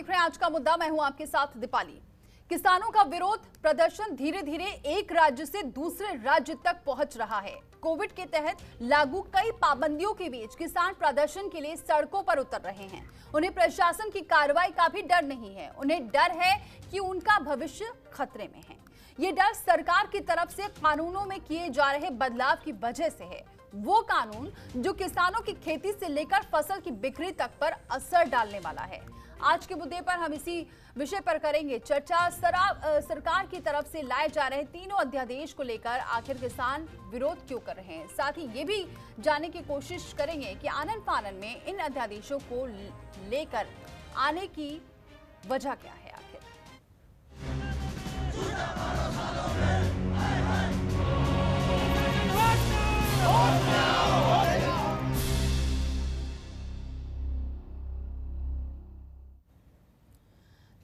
देख रहे हैं आज का मुद्दा। मैं हूं आपके साथ दीपाली। किसानों का विरोध प्रदर्शन धीरे धीरे एक राज्य से दूसरे राज्य तक पहुंच रहा है। कोविड के तहत लागू कई पाबंदियों के बीच किसान प्रदर्शन के लिए सड़कों पर उतर रहे हैं। उन्हें प्रशासन की कार्रवाई का भी डर नहीं है। उन्हें डर है कि उनका भविष्य खतरे में है। ये डर सरकार की तरफ से कानूनों में किए जा रहे बदलाव की वजह से है। वो कानून जो किसानों की खेती से लेकर फसल की बिक्री तक पर असर डालने वाला है। आज के मुद्दे पर हम इसी विषय पर करेंगे चर्चा। सरकार की तरफ से लाए जा रहे तीनों अध्यादेश को लेकर आखिर किसान विरोध क्यों कर रहे हैं, साथ ही ये भी जानने की कोशिश करेंगे कि आनन फानन में इन अध्यादेशों को लेकर आने की वजह क्या है। आखिर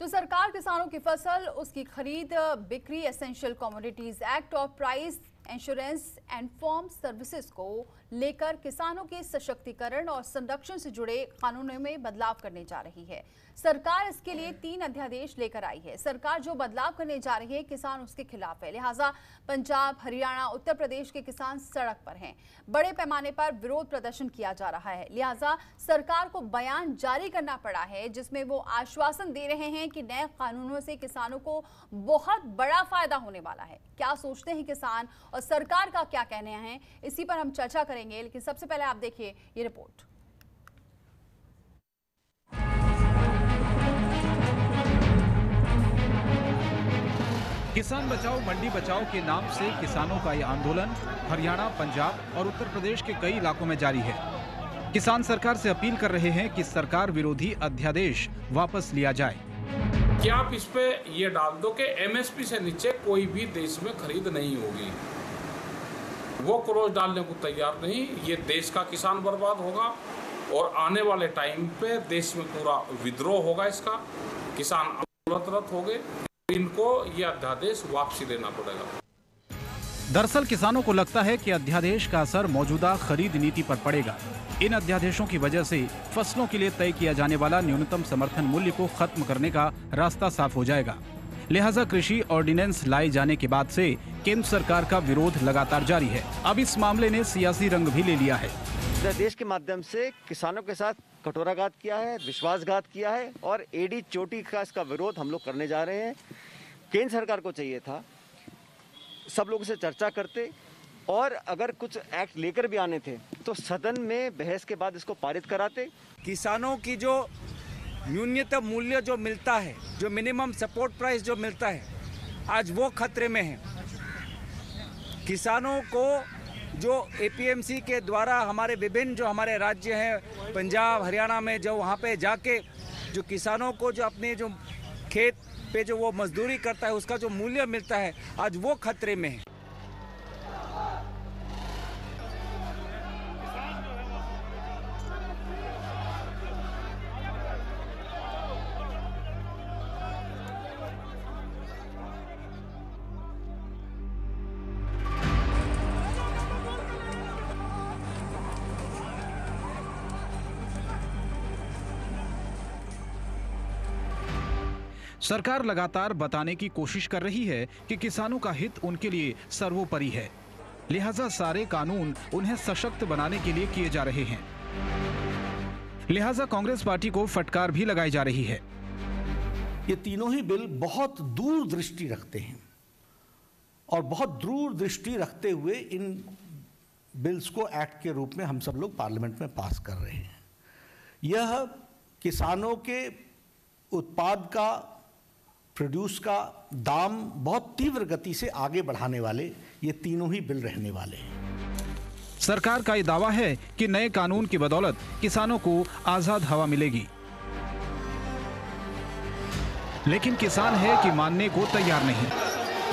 तो सरकार किसानों की फसल, उसकी खरीद बिक्री, एसेंशियल कमोडिटीज एक्ट और price insurance and farm services को लेकर किसानों के सशक्तिकरण और संरक्षण से जुड़े कानूनों में बदलाव करने जा रही है। सरकार इसके लिए 3 अध्यादेश लेकर आई है। सरकार जो बदलाव करने जा रही है, किसान उसके खिलाफ है। लिहाजा पंजाब, हरियाणा, उत्तर प्रदेश के किसान सड़क पर हैं। बड़े पैमाने पर विरोध प्रदर्शन किया जा रहा है। लिहाजा सरकार को बयान जारी करना पड़ा है जिसमें वो आश्वासन दे रहे हैं कि नए कानूनों से किसानों को बहुत बड़ा फायदा होने वाला है। क्या सोचते हैं किसान और सरकार का क्या कहना है, इसी पर हम चर्चा करेंगे। लेकिन सबसे पहले आप देखिए ये रिपोर्ट। किसान बचाओ मंडी बचाओ के नाम से किसानों का ये आंदोलन हरियाणा, पंजाब और उत्तर प्रदेश के कई इलाकों में जारी है। किसान सरकार से अपील कर रहे हैं कि सरकार विरोधी अध्यादेश वापस लिया जाए। क्या आप इस पे ये डाल दो कि एमएसपी से नीचे कोई भी देश में खरीद नहीं होगी। वो क्रोज डालने को तैयार नहीं। ये देश का किसान बर्बाद होगा और आने वाले टाइम पे देश में पूरा विद्रोह होगा। इसका किसान आंदोलनरत हो गए। इनको ये अध्यादेश वापसी देना पड़ेगा। दरअसल किसानों को लगता है कि अध्यादेश का असर मौजूदा खरीद नीति पर पड़ेगा। इन अध्यादेशों की वजह से फसलों के लिए तय किया जाने वाला न्यूनतम समर्थन मूल्य को खत्म करने का रास्ता साफ हो जाएगा। लिहाजा कृषि ऑर्डिनेंस लाए जाने के बाद से केंद्र सरकार का विरोध लगातार जारी है। अब इस मामले ने सियासी रंग भी ले लिया है। अध्यादेश के माध्यम से किसानों के साथ कटोराघात किया है, विश्वासघात किया है और एडी चोटी का इसका विरोध हम लोग करने जा रहे हैं। केंद्र सरकार को चाहिए था सब लोगों से चर्चा करते और अगर कुछ एक्ट लेकर भी आने थे तो सदन में बहस के बाद इसको पारित कराते। किसानों की जो न्यूनतम मूल्य जो मिलता है, जो मिनिमम सपोर्ट प्राइस जो मिलता है, आज वो खतरे में है। किसानों को जो एपीएमसी के द्वारा हमारे विभिन्न जो हमारे राज्य हैं पंजाब, हरियाणा में, जो वहाँ पे जाके जो किसानों को जो अपने जो खेत पे जो वो मजदूरी करता है उसका जो मूल्य मिलता है, आज वो खतरे में है। सरकार लगातार बताने की कोशिश कर रही है कि किसानों का हित उनके लिए सर्वोपरि है। लिहाजा सारे कानून उन्हें सशक्त बनाने के लिए किए जा रहे हैं। लिहाजा कांग्रेस पार्टी को फटकार भी लगाई जा रही है। ये तीनों ही बिल बहुत दूरदृष्टि रखते हैं और बहुत दूरदृष्टि रखते हुए इन बिल्स को एक्ट के रूप में हम सब लोग पार्लियामेंट में पास कर रहे हैं। यह किसानों के उत्पाद का, प्रोड्यूस का दाम बहुत तीव्र गति से आगे बढ़ाने वाले ये तीनों ही बिल रहने वाले हैं। सरकार का ये दावा है कि नए कानून की बदौलत किसानों को आजाद हवा मिलेगी, लेकिन किसान है कि मानने को तैयार नहीं।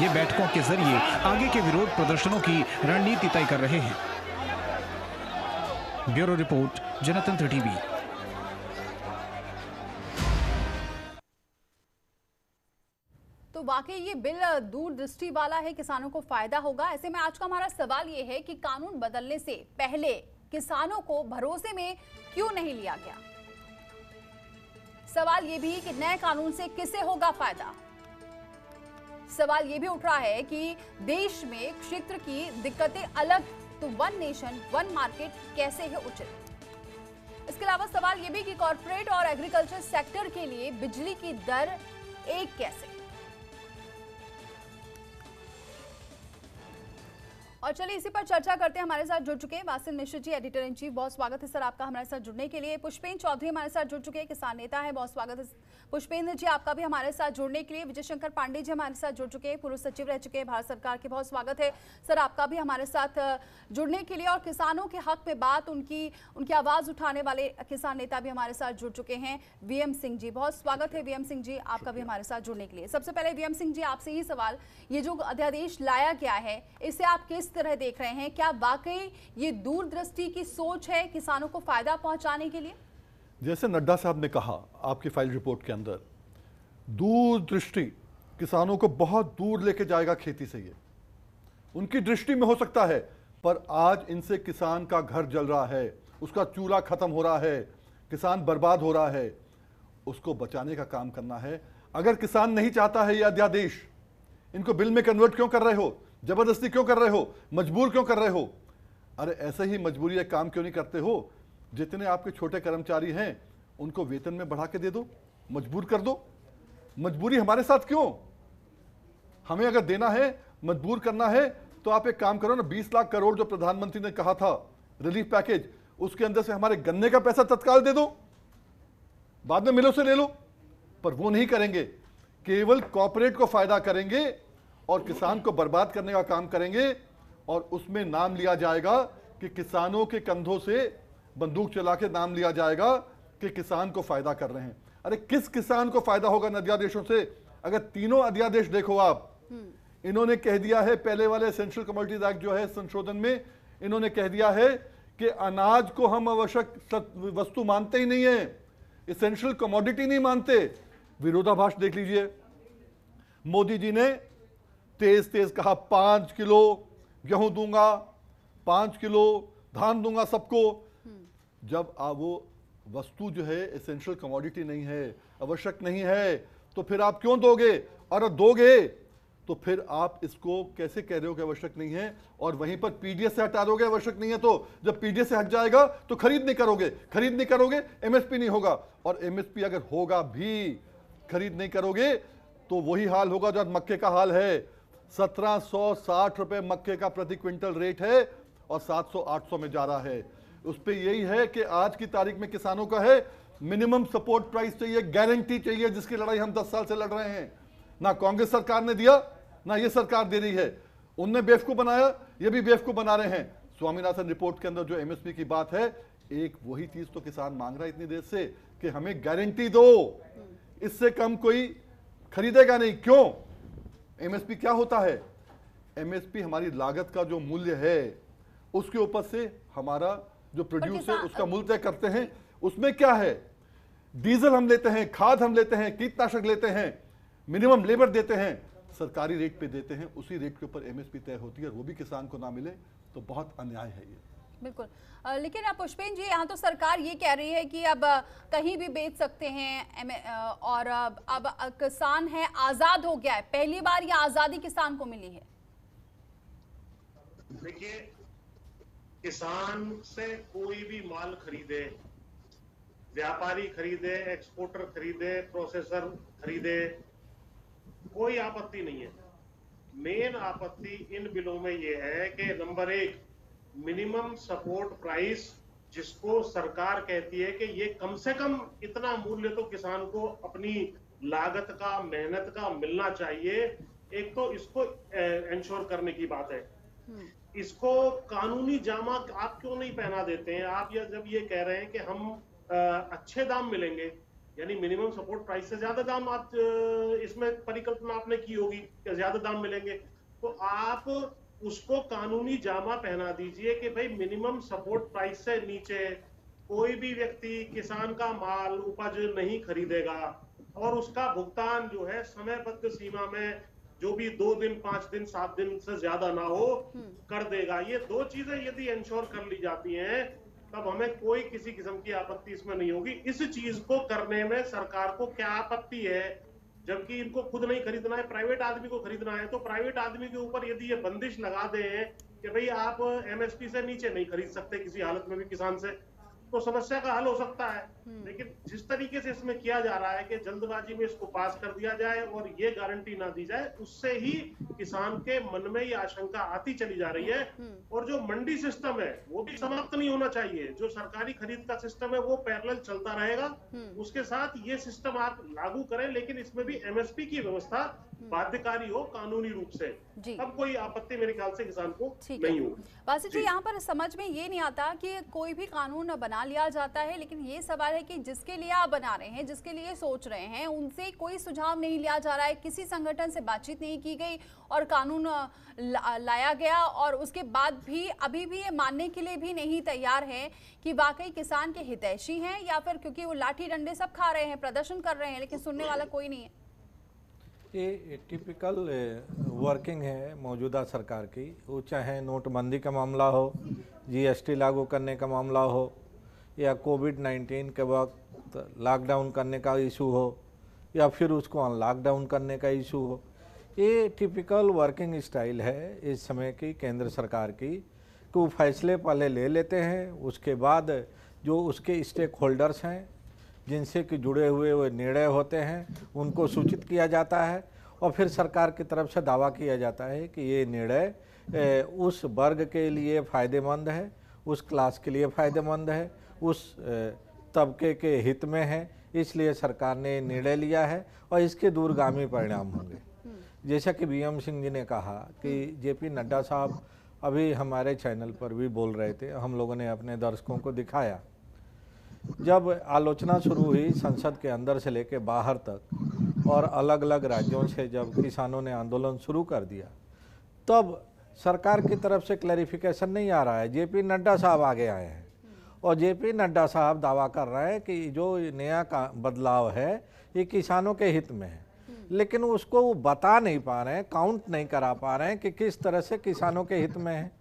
ये बैठकों के जरिए आगे के विरोध प्रदर्शनों की रणनीति तय कर रहे हैं। ब्यूरो रिपोर्ट, जनतंत्र टीवी। तो वाकई ये बिल दूरदृष्टि वाला है, किसानों को फायदा होगा। ऐसे में आज का हमारा सवाल ये है कि कानून बदलने से पहले किसानों को भरोसे में क्यों नहीं लिया गया। सवाल ये भी कि नए कानून से किसे होगा फायदा। सवाल ये भी उठ रहा है कि देश में क्षेत्र की दिक्कतें अलग, तो वन नेशन वन मार्केट कैसे है उचित। इसके अलावा सवाल ये भी कि कॉर्पोरेट और एग्रीकल्चर सेक्टर के लिए बिजली की दर एक कैसे। और चलिए इसी पर चर्चा करते हैं। हमारे साथ जुड़ चुके हैं Vasil Mishra ji, editor in chief. बहुत स्वागत है सर आपका हमारे साथ जुड़ने के लिए। पुष्पेंद्र चौधरी हमारे साथ जुड़ चुके हैं, किसान नेता है। बहुत स्वागत है पुष्पेंद्र जी आपका भी हमारे साथ जुड़ने के लिए। विजय शंकर पांडे जी हमारे साथ जुड़ चुके हैं, पूर्व सचिव रह चुके हैं भारत सरकार के। बहुत स्वागत है सर आपका भी हमारे साथ जुड़ने के लिए। और किसानों के हक में बात, उनकी आवाज उठाने वाले किसान नेता भी हमारे साथ जुड़ चुके हैं, वीएम सिंह जी। बहुत स्वागत है वीएम सिंह जी आपका भी हमारे साथ जुड़ने के लिए। सबसे पहले वीएम सिंह जी आपसे ही सवाल, ये जो अध्यादेश लाया गया है इसे आप किस तरह देख रहे हैं? क्या वाकई ये दूरदृष्टि की सोच है किसानों को फायदा पहुंचाने के लिए? जैसे नड्डा साहब ने कहा आपकी फाइल रिपोर्ट के अंदर, दूरदृष्टि किसानों को बहुत दूर लेके जाएगा खेती से। ये उनकी दृष्टि में हो सकता है, पर आज इनसे किसान का घर जल रहा है, उसका चूल्हा खत्म हो रहा है, किसान बर्बाद हो रहा है। उसको बचाने का काम करना है। अगर किसान नहीं चाहता है ये अध्यादेश, इनको बिल में कन्वर्ट क्यों कर रहे हो? जबरदस्ती क्यों कर रहे हो? मजबूर क्यों कर रहे हो? अरे ऐसे ही मजबूरी है काम क्यों नहीं करते हो? जितने आपके छोटे कर्मचारी हैं उनको वेतन में बढ़ा के दे दो, मजबूर कर दो। मजबूरी हमारे साथ क्यों? हमें अगर देना है, मजबूर करना है, तो आप एक काम करो ना, 20 लाख करोड़ जो प्रधानमंत्री ने कहा था रिलीफ पैकेज, उसके अंदर से हमारे गन्ने का पैसा तत्काल दे दो, बाद में मिलों से ले लो। पर वो नहीं करेंगे, केवल कॉर्पोरेट को फायदा करेंगे और किसान को बर्बाद करने का काम करेंगे। और उसमें नाम लिया जाएगा कि किसानों के कंधों से बंदूक चला के नाम लिया जाएगा कि किसान को फायदा कर रहे हैं। अरे किस किसान को फायदा होगा इन अध्यादेशों से? अगर तीनों अध्यादेश देखो आप, इन्होंने कह दिया है, पहले वाले एसेंशियल कमोडिटीज एक्ट जो है संशोधन में, इन्होंने कह दिया है कि अनाज को हम आवश्यक वस्तु मानते ही नहीं है, एसेंशियल कमोडिटी नहीं मानते। विरोधाभास देख लीजिए, मोदी जी ने तेज तेज कहा 5 किलो गेहूं दूंगा, 5 किलो धान दूंगा सबको। जब वो वस्तु जो है एसेंशियल कमोडिटी नहीं है, आवश्यक नहीं है, तो फिर आप क्यों दोगे? और दोगे तो फिर आप इसको कैसे कह रहे हो कि आवश्यक नहीं है, और वहीं पर पीडीएस से हटा दोगे आवश्यक नहीं है। तो जब पीडीएस से हट जाएगा तो खरीद नहीं करोगे, एमएसपी नहीं होगा। और एमएसपी अगर होगा भी, खरीद नहीं करोगे तो वही हाल होगा जो मक्के का हाल है। 1760 रुपए मक्के का प्रति क्विंटल रेट है और 700-800 में जा रहा है। उस पे यही है कि आज की तारीख में किसानों का है मिनिमम सपोर्ट प्राइस चाहिए, गारंटी चाहिए, जिसकी लड़ाई हम 10 साल से लड़ रहे हैं। ना कांग्रेस सरकार ने दिया, ना ये सरकार दे रही है। उनने बेवकूफ बनाया, ये भी बेवकूफ बना रहे हैं। स्वामीनाथन रिपोर्ट के अंदर जो एमएसपी की बात है, एक वही चीज तो किसान मांग रहा है इतनी देर से कि हमें गारंटी दो, इससे कम कोई खरीदेगा नहीं। क्यों? एमएसपी क्या होता है? एमएसपी हमारी लागत का जो मूल्य है उसके ऊपर से हमारा जो प्रोड्यूस है उसका मूल्य तय करते हैं। उसमें क्या है? डीजल हम लेते हैं, खाद हम लेते हैं, कीटनाशक लेते हैं, मिनिमम लेबर देते हैं, सरकारी रेट पे देते हैं, उसी रेट के ऊपर एमएसपी तय होती है। और वो भी किसान को ना मिले तो बहुत अन्याय है ये। बिल्कुल। लेकिन अब पुष्पेंद्र जी, यहाँ तो सरकार ये कह रही है कि अब कहीं भी बेच सकते हैं, और अब किसान है आजाद हो गया है। पहली बार ये आजादी किसान को मिली है। देखिए, किसान से कोई भी माल खरीदे, व्यापारी खरीदे, एक्सपोर्टर खरीदे, प्रोसेसर खरीदे, कोई आपत्ति नहीं है। मेन आपत्ति इन बिलों में ये है कि नंबर 1, मिनिमम सपोर्ट प्राइस, जिसको सरकार कहती है कि ये कम से कम इतना मूल्य तो किसान को अपनी लागत का, मेहनत का मिलना चाहिए। एक तो इसको इंश्योर करने की बात है। इसको कानूनी जामा आप क्यों नहीं पहना देते हैं? आप जब ये कह रहे हैं कि हम अच्छे दाम मिलेंगे, यानी मिनिमम सपोर्ट प्राइस से ज्यादा दाम आप इसमें परिकल्पना आपने की होगी कि ज्यादा दाम मिलेंगे, तो आप उसको कानूनी जामा पहना दीजिए कि भाई मिनिमम सपोर्ट प्राइस से नीचे कोई भी व्यक्ति किसान का माल, उपज नहीं खरीदेगा, और उसका भुगतान जो है समयबद्ध सीमा में, जो भी 2 दिन, 5 दिन, 7 दिन से ज्यादा ना हो, कर देगा। ये 2 चीजें यदि इंश्योर कर ली जाती हैं तब हमें कोई किसी किस्म की आपत्ति इसमें नहीं होगी। इस चीज को करने में सरकार को क्या आपत्ति है, जबकि इनको खुद नहीं खरीदना है, प्राइवेट आदमी को खरीदना है। तो प्राइवेट आदमी के ऊपर यदि ये बंदिश लगा दें कि भाई आप एमएसपी से नीचे नहीं खरीद सकते किसी हालत में भी किसान से, तो समस्या का हल हो सकता है। लेकिन जिस तरीके से इसमें किया जा रहा है कि जल्दबाजी में इसको पास कर दिया जाए और ये गारंटी ना दी जाए, उससे ही किसान के मन में ये आशंका आती चली जा रही है। और जो मंडी सिस्टम है वो भी समाप्त नहीं होना चाहिए। जो सरकारी खरीद का सिस्टम है वो पैरेलल चलता रहेगा, उसके साथ ये सिस्टम आप लागू करें, लेकिन इसमें भी एमएसपी की व्यवस्था बाध्यकारी हो कानूनी रूप से, तब कोई आपत्ति मेरे ख्याल से किसान को नहीं होगी। वासिफ जी, यहाँ पर समझ में ये नहीं आता कि कोई भी कानून बना लिया जाता है, लेकिन ये सवाल है कि जिसके लिए आप बना रहे हैं, जिसके लिए सोच रहे हैं, उनसे कोई सुझाव नहीं लिया जा रहा है, किसी संगठन से बातचीत नहीं की गई और कानून लाया गया, और उसके बाद भी अभी भी ये मानने के लिए भी नहीं तैयार है कि वाकई किसान के हितैषी हैं, या फिर क्योंकि वो लाठी डंडे सब खा रहे हैं, प्रदर्शन कर रहे हैं, लेकिन सुनने वाला कोई नहीं है। ये टिपिकल वर्किंग है मौजूदा सरकार की, वो चाहे नोटबंदी का मामला हो, जीएसटी लागू करने का मामला हो, या कोविड-19 के वक्त लॉकडाउन करने का इशू हो, या फिर उसको अनलॉकडाउन करने का इशू हो। ये टिपिकल वर्किंग स्टाइल है इस समय की केंद्र सरकार की, कि वो फैसले पहले ले लेते हैं, उसके बाद जो उसके स्टेक होल्डर्स हैं जिनसे कि जुड़े हुए वो निर्णय होते हैं उनको सूचित किया जाता है, और फिर सरकार की तरफ से दावा किया जाता है कि ये निर्णय उस वर्ग के लिए फ़ायदेमंद है, उस क्लास के लिए फ़ायदेमंद है, उस तबके के हित में है, इसलिए सरकार ने निर्णय लिया है और इसके दूरगामी परिणाम होंगे। जैसा कि बीएम सिंह जी ने कहा कि जेपी नड्डा साहब अभी हमारे चैनल पर भी बोल रहे थे, हम लोगों ने अपने दर्शकों को दिखाया, जब आलोचना शुरू हुई संसद के अंदर से लेकर बाहर तक और अलग अलग राज्यों से जब किसानों ने आंदोलन शुरू कर दिया, तब सरकार की तरफ से क्लैरिफिकेशन नहीं आ रहा है। जेपी नड्डा साहब आगे आए हैं और जेपी नड्डा साहब दावा कर रहे हैं कि जो नया का बदलाव है ये किसानों के हित में है, लेकिन उसको वो बता नहीं पा रहे हैं, काउंट नहीं करा पा रहे हैं कि किस तरह से किसानों के हित में है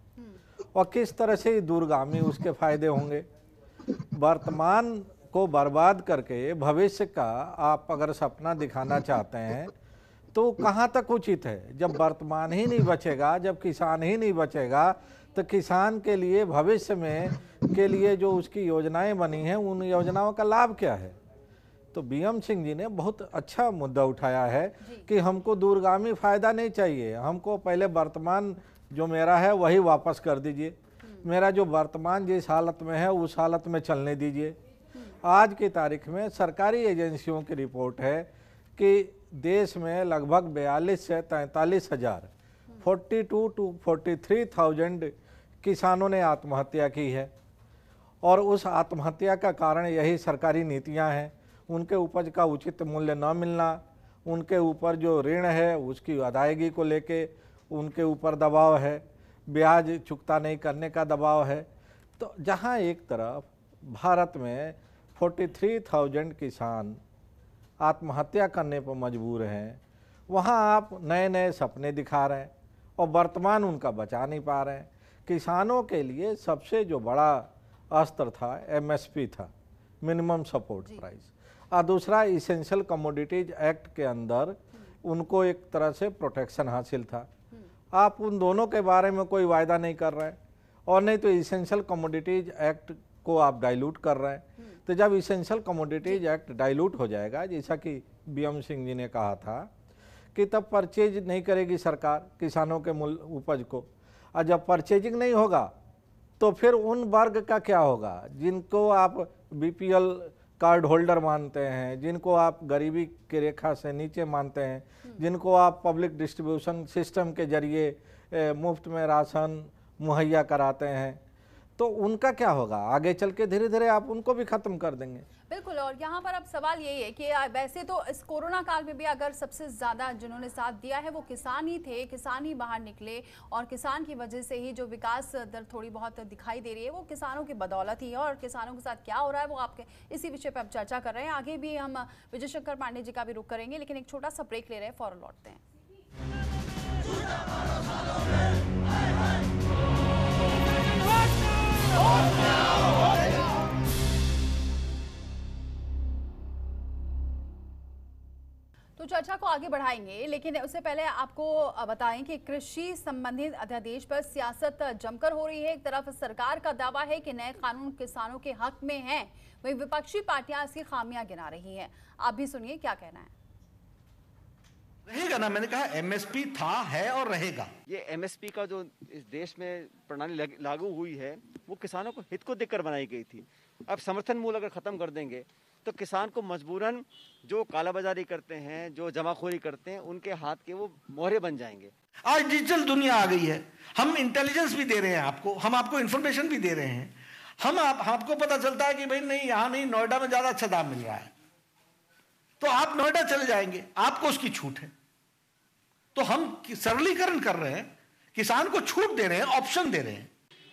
और किस तरह से दूरगामी उसके फायदे होंगे। वर्तमान को बर्बाद करके भविष्य का आप अगर सपना दिखाना चाहते हैं तो कहाँ तक उचित है। जब वर्तमान ही नहीं बचेगा, जब किसान ही नहीं बचेगा, तो किसान के लिए भविष्य में के लिए जो उसकी योजनाएं बनी हैं उन योजनाओं का लाभ क्या है। तो बीएम सिंह जी ने बहुत अच्छा मुद्दा उठाया है कि हमको दूरगामी फायदा नहीं चाहिए, हमको पहले वर्तमान जो मेरा है वही वापस कर दीजिए, मेरा जो वर्तमान जिस हालत में है उस हालत में चलने दीजिए। आज की तारीख में सरकारी एजेंसियों की रिपोर्ट है कि देश में लगभग 42 से 43 हज़ार 42 to 43,000 किसानों ने आत्महत्या की है, और उस आत्महत्या का कारण यही सरकारी नीतियां हैं। उनके उपज का उचित मूल्य न मिलना, उनके ऊपर जो ऋण है उसकी अदायगी को लेके उनके ऊपर दबाव है, ब्याज चुकता नहीं करने का दबाव है। तो जहां एक तरफ भारत में 43,000 किसान आत्महत्या करने पर मजबूर हैं, वहां आप नए नए सपने दिखा रहे हैं और वर्तमान उनका बचा नहीं पा रहे हैं। किसानों के लिए सबसे जो बड़ा अस्त्र था एमएसपी था, मिनिमम सपोर्ट प्राइस, और दूसरा इसेंशियल कमोडिटीज एक्ट के अंदर उनको एक तरह से प्रोटेक्शन हासिल था। आप उन दोनों के बारे में कोई वायदा नहीं कर रहे हैं, और नहीं तो इसेंशियल कमोडिटीज एक्ट को आप डाइल्यूट कर रहे हैं। तो जब इसेंशियल कमोडिटीज एक्ट डाइल्यूट हो जाएगा, जैसा कि बीएम सिंह जी ने कहा था, कि तब परचेज नहीं करेगी सरकार किसानों के उपज को, और जब परचेजिंग नहीं होगा तो फिर उन वर्ग का क्या होगा जिनको आप बीपीएल कार्ड होल्डर मानते हैं, जिनको आप गरीबी की रेखा से नीचे मानते हैं, जिनको आप पब्लिक डिस्ट्रीब्यूशन सिस्टम के जरिए मुफ्त में राशन मुहैया कराते हैं, तो उनका क्या होगा। आगे चल के धीरे धीरे आप उनको भी खत्म कर देंगे। बिल्कुल, और यहाँ पर अब सवाल यही है कि वैसे तो इस कोरोना काल में भी अगर सबसे ज़्यादा जिन्होंने साथ दिया है वो किसान ही थे, किसान ही बाहर निकले, और किसान की वजह से ही जो विकास दर थोड़ी बहुत दिखाई दे रही है वो किसानों की बदौलत ही है। और किसानों के साथ क्या हो रहा है वो आपके इसी विषय पर अब चर्चा कर रहे हैं। आगे भी हम विजय शंकर पांडे जी का भी रुख करेंगे, लेकिन एक छोटा सा ब्रेक ले रहे हैं, फौरन लौटते हैं। आगे बढ़ाएंगे, लेकिन उससे पहले आपको बताएं कि कृषि संबंधित अध्यादेश पर सियासत जमकर हो रही है। एक तरफ सरकार का दावा है कि नए कानून किसानों के हक में हैं, वहीं विपक्षी पार्टियां इसकी खामियां गिना रही हैं। आप भी सुनिए क्या कहना है। रहेगा ना, मैंने कहा एमएसपी था, है और रहेगा। ये एमएसपी का जो इस देश में प्रणाली लागू हुई है वो किसानों को हित को देखकर बनाई गई थी। अब समर्थन मूल्य अगर खत्म कर देंगे तो किसान को मजबूरन जो कालाबाजारी करते हैं, जो जमाखोरी करते हैं, उनके हाथ के वो मोहरे बन जाएंगे। आज डिजिटल दुनिया आ गई है, हम इंटेलिजेंस भी दे रहे हैं आपको, हम आपको इंफॉर्मेशन भी दे रहे हैं। आपको पता चलता है कि भाई नहीं, यहां नहीं, नोएडा में ज्यादा अच्छा दाम मिल रहा है, तो आप नोएडा चले जाएंगे, आपको उसकी छूट है। तो हम सरलीकरण कर रहे हैं, किसान को छूट दे रहे हैं, ऑप्शन दे रहे हैं।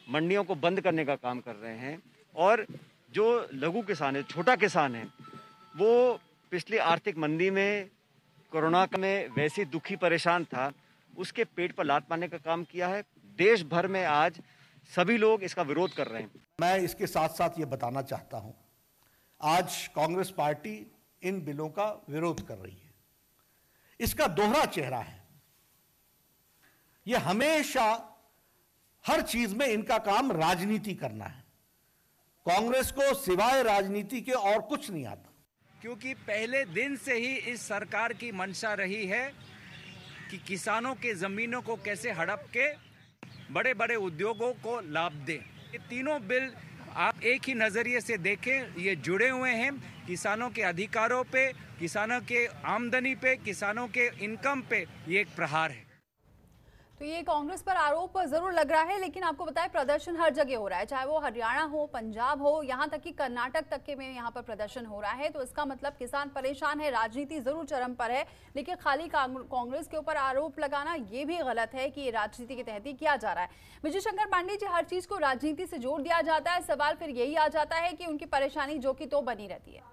मंडियों को बंद करने का काम कर रहे हैं और जो लघु किसान है, छोटा किसान है, वो पिछली आर्थिक मंदी में, कोरोना में वैसे दुखी परेशान था, उसके पेट पर लात मारने का काम किया है। देश भर में आज सभी लोग इसका विरोध कर रहे हैं। मैं इसके साथ साथ ये बताना चाहता हूं, आज कांग्रेस पार्टी इन बिलों का विरोध कर रही है। इसका दोहरा चेहरा है। ये हमेशा हर चीज में इनका काम राजनीति करना है। कांग्रेस को सिवाय राजनीति के और कुछ नहीं आता। क्योंकि पहले दिन से ही इस सरकार की मंशा रही है कि किसानों के जमीनों को कैसे हड़प के बड़े बड़े उद्योगों को लाभ दें। ये तीनों बिल आप एक ही नजरिए से देखें, ये जुड़े हुए हैं किसानों के अधिकारों पे, किसानों के आमदनी पे, किसानों के इनकम पे ये एक प्रहार है। तो ये कांग्रेस पर आरोप जरूर लग रहा है, लेकिन आपको बताएं प्रदर्शन हर जगह हो रहा है, चाहे वो हरियाणा हो, पंजाब हो, यहाँ तक कि कर्नाटक तक के में यहाँ पर प्रदर्शन हो रहा है। तो इसका मतलब किसान परेशान है, राजनीति जरूर चरम पर है, लेकिन खाली कांग्रेस के ऊपर आरोप लगाना ये भी गलत है कि ये राजनीति के तहत ही किया जा रहा है। विजय शंकर पांडे जी, हर चीज को राजनीति से जोड़ दिया जाता है, सवाल फिर यही आ जाता है कि उनकी परेशानी जो कि तो बनी रहती है।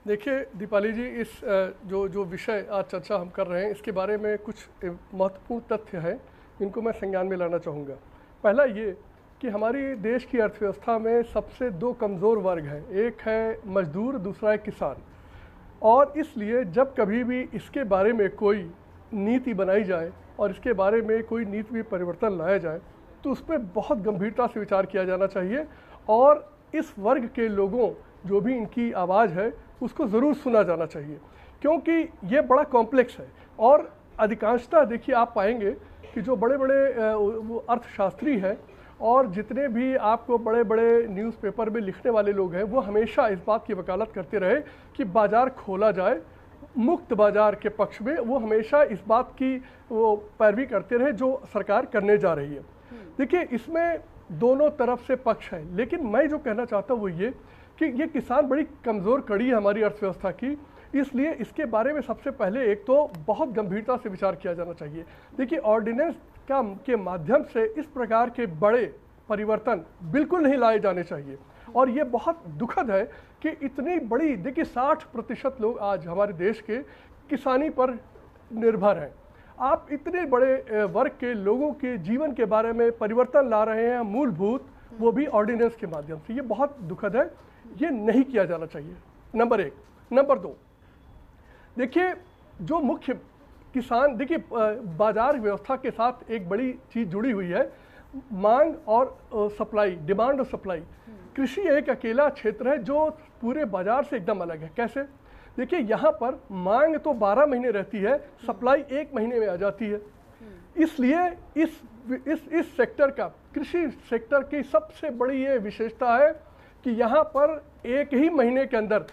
देखिए दीपाली जी, इस जो विषय आज चर्चा हम कर रहे हैं, इसके बारे में कुछ महत्वपूर्ण तथ्य हैं इनको मैं संज्ञान में लाना चाहूँगा। पहला ये कि हमारी देश की अर्थव्यवस्था में सबसे दो कमज़ोर वर्ग हैं, एक है मजदूर, दूसरा है किसान। और इसलिए जब कभी भी इसके बारे में कोई नीति बनाई जाए और इसके बारे में कोई नीति में परिवर्तन लाया जाए तो उस पर बहुत गंभीरता से विचार किया जाना चाहिए और इस वर्ग के लोगों जो भी इनकी आवाज़ है उसको ज़रूर सुना जाना चाहिए, क्योंकि ये बड़ा कॉम्प्लेक्स है। और अधिकांशतः देखिए आप पाएंगे कि जो बड़े बड़े वो अर्थशास्त्री हैं और जितने भी आपको बड़े बड़े न्यूज़पेपर में लिखने वाले लोग हैं, वो हमेशा इस बात की वकालत करते रहे कि बाज़ार खोला जाए, मुक्त बाज़ार के पक्ष में वो हमेशा इस बात की वो पैरवी करते रहे जो सरकार करने जा रही है। देखिए इसमें दोनों तरफ से पक्ष है, लेकिन मैं जो कहना चाहता हूँ वो ये कि ये किसान बड़ी कमज़ोर कड़ी है हमारी अर्थव्यवस्था की, इसलिए इसके बारे में सबसे पहले एक तो बहुत गंभीरता से विचार किया जाना चाहिए। देखिए ऑर्डिनेंस के माध्यम से इस प्रकार के बड़े परिवर्तन बिल्कुल नहीं लाए जाने चाहिए। और ये बहुत दुखद है कि इतनी बड़ी, देखिए 60% लोग आज हमारे देश के किसानी पर निर्भर हैं। आप इतने बड़े वर्ग के लोगों के जीवन के बारे में परिवर्तन ला रहे हैं मूलभूत, वो भी ऑर्डिनेंस के माध्यम से। ये बहुत दुखद है, ये नहीं किया जाना चाहिए, नंबर एक। नंबर दो, देखिए जो मुख्य किसान, देखिए बाजार व्यवस्था के साथ एक बड़ी चीज़ जुड़ी हुई है, मांग और सप्लाई, डिमांड और सप्लाई। कृषि एक अकेला क्षेत्र है जो पूरे बाजार से एकदम अलग है। कैसे? देखिए यहाँ पर मांग तो 12 महीने रहती है, सप्लाई 1 महीने में आ जाती है। इसलिए इस सेक्टर का, कृषि सेक्टर की सबसे बड़ी ये विशेषता है कि यहाँ पर एक ही महीने के अंदर,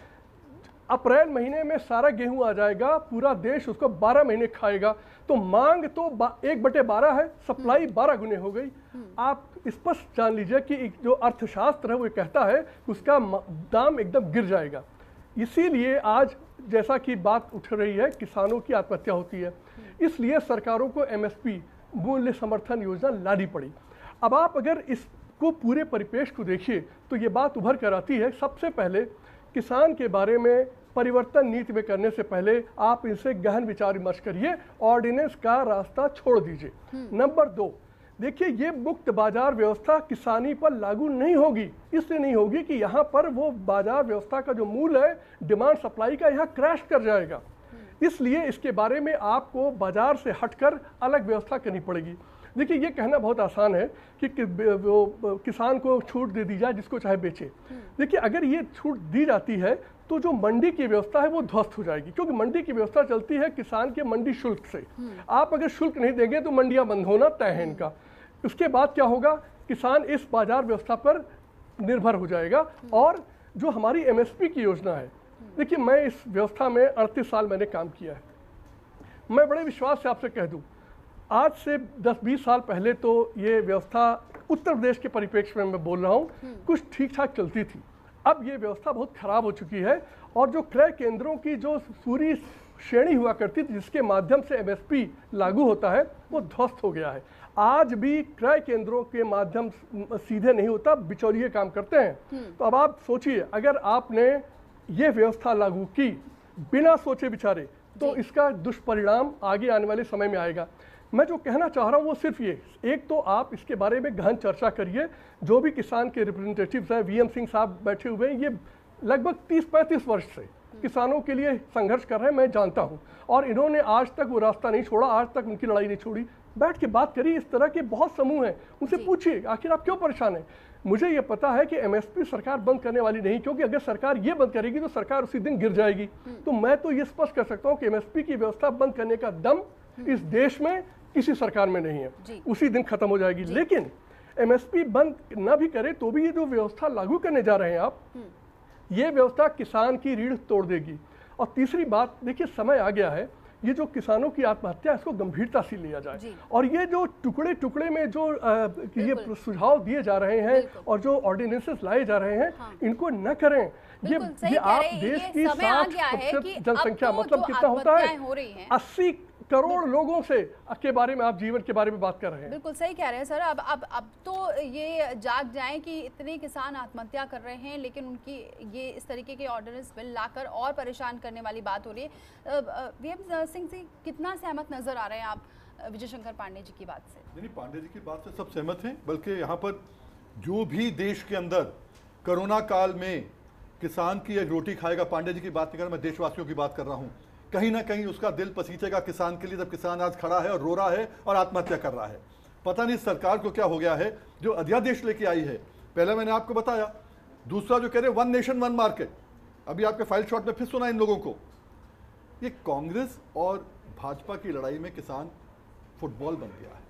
अप्रैल महीने में सारा गेहूं आ जाएगा, पूरा देश उसको 12 महीने खाएगा। तो मांग तो 1/12 है, सप्लाई 12 गुने हो गई। आप स्पष्ट जान लीजिए कि जो अर्थशास्त्र है वो कहता है उसका दाम एकदम गिर जाएगा। इसीलिए आज जैसा कि बात उठ रही है, किसानों की आत्महत्या होती है, इसलिए सरकारों को एमएसपी मूल्य समर्थन योजना लानी पड़ी। अब आप अगर इसको पूरे परिपेक्ष को देखिए तो ये बात उभर कर आती है, सबसे पहले किसान के बारे में परिवर्तन नीति में करने से पहले आप इनसे गहन विचार विमर्श करिए, ऑर्डिनेंस का रास्ता छोड़ दीजिए। नंबर 2, देखिए, ये मुक्त बाजार व्यवस्था किसानी पर लागू नहीं होगी। इसलिए नहीं होगी कि यहाँ पर वो बाजार व्यवस्था का जो मूल है डिमांड सप्लाई का, यहाँ क्रैश कर जाएगा। इसलिए इसके बारे में आपको बाजार से हटकर अलग व्यवस्था करनी पड़ेगी। देखिए, ये कहना बहुत आसान है कि वो किसान को छूट दे दी जाए जिसको चाहे बेचे। देखिए, अगर ये छूट दी जाती है तो जो मंडी की व्यवस्था है वो ध्वस्त हो जाएगी, क्योंकि मंडी की व्यवस्था चलती है किसान के मंडी शुल्क से। आप अगर शुल्क नहीं देंगे तो मंडियां बंद होना तय है इनका। उसके बाद क्या होगा, किसान इस बाजार व्यवस्था पर निर्भर हो जाएगा। और जो हमारी MSP की योजना है, देखिए, मैं इस व्यवस्था में 38 साल मैंने काम किया है। मैं बड़े विश्वास से आपसे कह दूं, आज से 10-20 साल पहले तो ये व्यवस्था उत्तर प्रदेश के परिप्रेक्ष्य में मैं बोल रहा हूँ, कुछ ठीक ठाक चलती थी। अब ये व्यवस्था बहुत खराब हो चुकी है और जो क्रय केंद्रों की जो पूरी श्रेणी हुआ करती थी जिसके माध्यम से MSP लागू होता है, वो ध्वस्त हो गया है। आज भी क्रय केंद्रों के माध्यम सीधे नहीं होता, बिचौलिए काम करते हैं। तो अब आप सोचिए, अगर आपने ये व्यवस्था लागू की बिना सोचे विचारे, तो इसका दुष्परिणाम आगे आने वाले समय में आएगा। मैं जो कहना चाह रहा हूँ वो सिर्फ ये, एक तो आप इसके बारे में गहन चर्चा करिए। जो भी किसान के रिप्रेजेंटेटिव्स हैं, VM सिंह साहब बैठे हुए हैं, ये लगभग 30-35 वर्ष से किसानों के लिए संघर्ष कर रहे हैं, मैं जानता हूँ। और इन्होंने आज तक वो रास्ता नहीं छोड़ा, आज तक उनकी लड़ाई नहीं छोड़ी। बैठ के बात करिए। इस तरह के बहुत समूह हैं, उनसे पूछिए आखिर आप क्यों परेशान हैं। मुझे ये पता है कि MSP सरकार बंद करने वाली नहीं, क्योंकि अगर सरकार ये बंद करेगी तो सरकार उसी दिन गिर जाएगी। तो मैं तो ये स्पष्ट कर सकता हूँ कि MSP की व्यवस्था बंद करने का दम इस देश में किसी सरकार में नहीं है, उसी दिन खत्म हो जाएगी। लेकिन MSP बंद ना भी करे तो भी ये जो व्यवस्था लागू करने जा रहे हैं आप, ये व्यवस्था किसान की रीढ़ तोड़ देगी। और तीसरी बात, देखिए, समय आ गया है, ये जो किसानों की आत्महत्या, इसको गंभीरता से लिया जाए। और ये जो टुकड़े टुकड़े में जो ये सुझाव दिए जा रहे हैं और जो ऑर्डिनेंसेस लाए जा रहे हैं, इनको न करें। ये आप देश की 60% जनसंख्या, मतलब कितना होता है, 80 करोड़ लोगों से के बारे में आप जीवन के बारे में बात कर रहे हैं। बिल्कुल सही कह रहे हैं सर। अब तो ये जाग जाएं कि इतने किसान आत्महत्या कर रहे हैं, लेकिन उनकी ये इस तरीके के ऑर्डिनेंस बिल लाकर और परेशान करने वाली बात हो रही है। VM सिंह जी, कितना सहमत नजर आ रहे हैं आप विजय शंकर पांडे जी की बात से? नहीं, पांडे जी की बात से सब सहमत हैं, बल्कि यहाँ पर जो भी देश के अंदर कोरोना काल में किसान की एक रोटी खाएगा, पांडे जी की बात नहीं कर रहा, मैं देशवासियों की बात कर रहा हूँ। कहीं ना कहीं उसका दिल पसीजेगा किसान के लिए, जब किसान आज खड़ा है और रो रहा है और आत्महत्या कर रहा है। पता नहीं सरकार को क्या हो गया है जो अध्यादेश लेके आई है। पहले मैंने आपको बताया, दूसरा जो कह रहे 1 नेशन 1 मार्केट, अभी आपके फाइल शॉट में फिर सुना इन लोगों को। ये कांग्रेस और भाजपा की लड़ाई में किसान फुटबॉल बन गया है।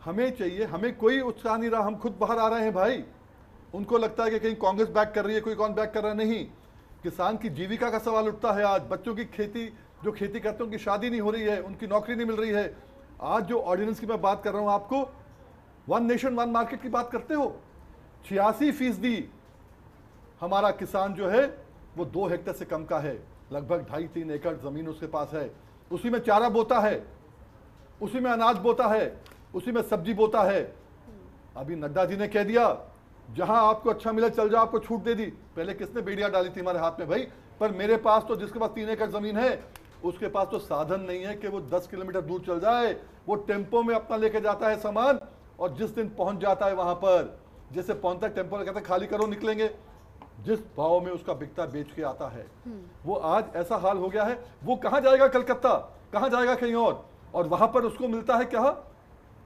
हमें चाहिए, हमें कोई उत्साह नहीं रहा, हम खुद बाहर आ रहे हैं भाई। उनको लगता है कि कहीं कांग्रेस बैक कर रही है, कोई कौन बैक कर रहा है, नहीं। किसान की जीविका का सवाल उठता है। आज बच्चों की खेती, जो खेती करते हैं उनकी शादी नहीं हो रही है, उनकी नौकरी नहीं मिल रही है। आज जो ऑर्डिनेंस की मैं बात कर रहा हूं आपको, 1 नेशन 1 मार्केट की बात करते हो, 86% हमारा किसान जो है वो 2 हेक्टेयर से कम का है, लगभग 2.5-3 एकड़ जमीन उसके पास है। उसी में चारा बोता है, उसी में अनाज बोता है, उसी में सब्जी बोता है। अभी नड्डा जी ने कह दिया जहां आपको अच्छा मिले चल जाओ, आपको छूट दे दी। पहले किसने बेड़ियां डाली थी हमारे हाथ में भाई? पर मेरे पास तो, जिसके पास 3 एकड़ जमीन है, उसके पास तो साधन नहीं है कि वो 10 किलोमीटर दूर चल जाए। वो टेम्पो में अपना लेके जाता है सामान, और जिस दिन पहुंच जाता है वहां पर, जैसे पहुंचता है टेम्पो कहता है खाली करो, निकलेंगे, जिस भाव में उसका बिकता बेच के आता है। वो आज ऐसा हाल हो गया है, वो कहां जाएगा? कलकत्ता, कहां जाएगा? कहीं और वहां पर उसको मिलता है क्या?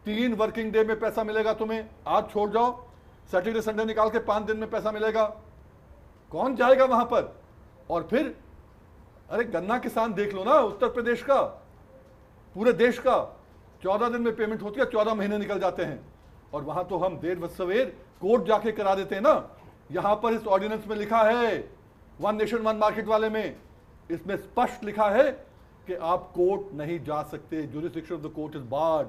3 वर्किंग डे में पैसा मिलेगा तुम्हें, आज छोड़ जाओ, सैटरडे संडे निकाल के 5 दिन में पैसा मिलेगा। कौन जाएगा वहां पर? और फिर अरे गन्ना किसान देख लो ना, उत्तर प्रदेश का, पूरे देश का 14 दिन में पेमेंट होती है, 14 महीने निकल जाते हैं। और वहां तो हम देर व सवेर कोर्ट जाके करा देते हैं ना। यहां पर इस ऑर्डिनेंस में लिखा है, 1 नेशन 1 मार्केट वाले में, इसमें स्पष्ट लिखा है कि आप कोर्ट नहीं जा सकते, jurisdiction of the court is barred.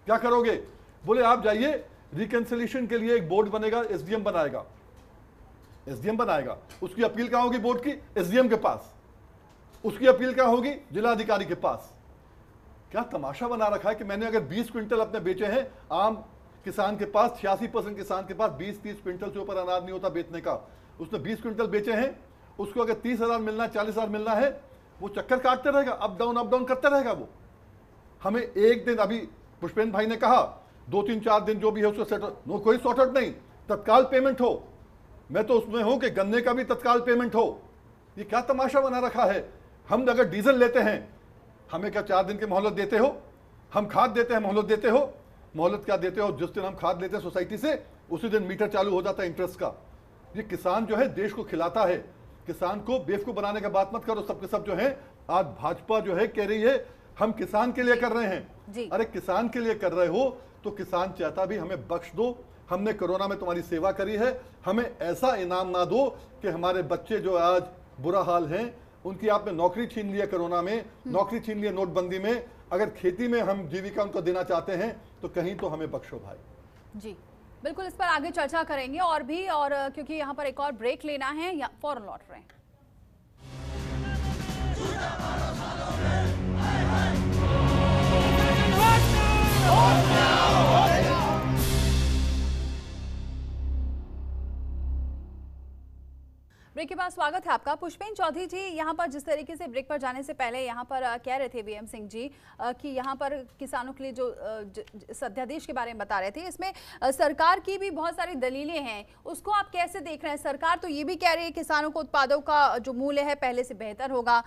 क्या करोगे? बोले आप जाइए, रिकंसिलिएशन के लिए एक बोर्ड बनेगा, एसडीएम बनाएगा, एसडीएम बनाएगा। उसकी अपील कहां होगी? बोर्ड की, एसडीएम के पास। उसकी अपील क्या होगी? जिला अधिकारी के पास। क्या तमाशा बना रखा है कि मैंने अगर 20 क्विंटल अपने बेचे हैं, आम किसान के पास 86% किसान के पास 20-30 क्विंटल से ऊपर अनाज नहीं होता बेचने का। उसने 20 क्विंटल बेचे हैं, उसको अगर 30,000 मिलना, 40,000 मिलना है, वो चक्कर काटते रहेगा, अप डाउन करते रहेगा। वो हमें एक दिन, अभी पुष्पेंद्र भाई ने कहा 2-3-4 दिन जो भी है उसको सेटल, नो कोई सॉर्ट आउट नहीं, तत्काल पेमेंट हो। मैं तो उसमें हूं कि गन्ने का भी तत्काल पेमेंट हो। ये क्या तमाशा बना रखा है? हम अगर डीजल लेते हैं हमें क्या 4 दिन की मोहलत देते हो? हम खाद देते हैं मोहलत देते हो? मोहलत क्या देते हो? जिस दिन हम खाद लेते हैं सोसाइटी से उसी दिन मीटर चालू हो जाता है इंटरेस्ट का। ये किसान जो है देश को खिलाता है, किसान को बेवकूफ बनाने का बात मत करो। सबके सब जो है आज भाजपा जो है कह रही है हम किसान के लिए कर रहे हैं। अरे किसान के लिए कर रहे हो तो किसान चाहता भी हमें बख्श दो, हमने कोरोना में तुम्हारी सेवा करी है, हमें ऐसा इनाम ना दो कि हमारे बच्चे जो आज बुरा हाल हैं उनकी आपने नौकरी छीन लिया, कोरोना में नौकरी छीन लिया, नोटबंदी में, अगर खेती में हम जीविका उनको देना चाहते हैं तो कहीं तो हमें बख्शो भाई। जी बिल्कुल, इस पर आगे चर्चा करेंगे और भी, और क्योंकि यहाँ पर एक और ब्रेक लेना है, या फौरन लौट रहे हैं। ब्रेक के बाद स्वागत है आपका। पुष्पेंद्र चौधरी जी, यहाँ पर जिस तरीके से ब्रेक पर जाने से पहले यहाँ पर कह रहे थे वीएम सिंह जी कि यहाँ पर किसानों के लिए जो अध्यादेश के बारे में बता रहे थे, इसमें सरकार की भी बहुत सारी दलीलें हैं, उसको आप कैसे देख रहे हैं? सरकार तो ये भी कह रही है किसानों को उत्पादों का जो मूल्य है पहले से बेहतर होगा,